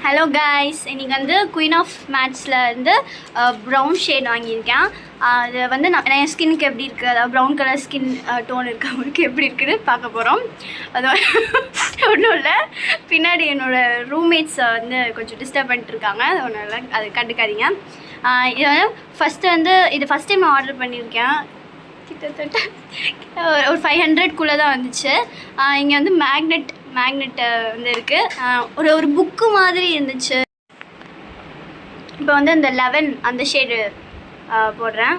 Hello guys, இன்றைக்கி வந்து queen of மேட்ஸில் இருந்து ப்ரௌன் ஷேட் வாங்கியிருக்கேன். அது வந்து என் ஸ்கின்னுக்கு எப்படி இருக்குது, அதாவது ப்ரௌன் கலர் ஸ்கின் டோன் இருக்கவங்களுக்கு எப்படி இருக்குன்னு பார்க்க போகிறோம். அது ஒன்றும் இல்லை, பின்னாடி என்னோடய ரூம்மேட்ஸ் வந்து கொஞ்சம் டிஸ்டர்ப் பண்ணிட்டுருக்காங்க. ஒன்றும் இல்லை, அது கண்டுக்காதீங்க. இது வந்து ஃபஸ்ட் டைம் ஆர்டர் பண்ணியிருக்கேன். கிட்டத்தட்ட ஒரு 500 தான் வந்துச்சு. இங்கே வந்து மேக்னெட் வந்து இருக்குது. ஒரு புக்கு மாதிரி இருந்துச்சு. இப்போ வந்து இந்த 11 அந்த ஷேடு போடுறேன்.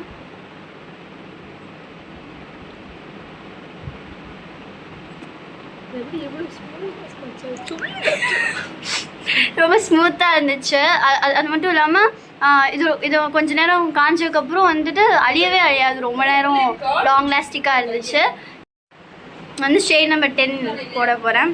ரொம்ப ஸ்மூத்தாக இருந்துச்சு. அது மட்டும் இல்லாமல் இது கொஞ்ச நேரம் காஞ்சதுக்கப்புறம் வந்துட்டு அழியவே அழியாது, ரொம்ப நேரம் லாங் லாஸ்டிக்காக இருந்துச்சு. வந்து ஷேட் நம்பர் 10 போட போகிறேன்.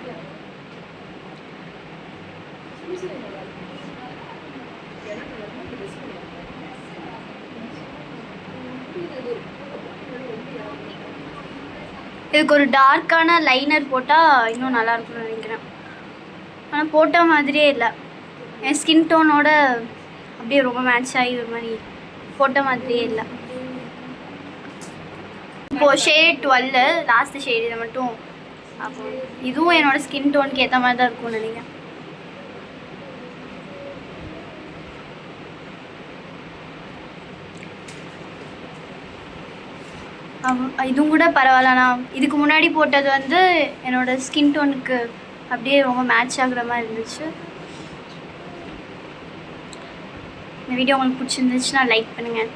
இதுக்கு ஒரு டார்க்கான லைனர் போட்டால் இன்னும் நல்லாயிருக்கும்னு நினைக்கிறேன். ஆனால் போட்ட மாதிரியே இல்லை, என் ஸ்கின் டோனோட அப்படியே ரொம்ப மேட்ச் ஆகி ஒரு மாதிரி போட்ட மாதிரியே இல்லை. இப்போது ஷேட் 12 லாஸ்ட்டு ஷேட், இதை மட்டும் அப்போ இதுவும் என்னோடய ஸ்கின் டோனுக்கு ஏற்ற மாதிரி தான் இருக்கும்னு நினைக்கிறேன். இதுவும் கூட பரவாயில்லண்ணா. இதுக்கு முன்னாடி போட்டது வந்து என்னோடய ஸ்கின் டோனுக்கு அப்படியே ரொம்ப மேட்ச் ஆகுற மாதிரி இருந்துச்சு. இந்த வீடியோ உங்களுக்கு பிடிச்சிருந்துச்சுன்னா லைக் பண்ணுங்கள்.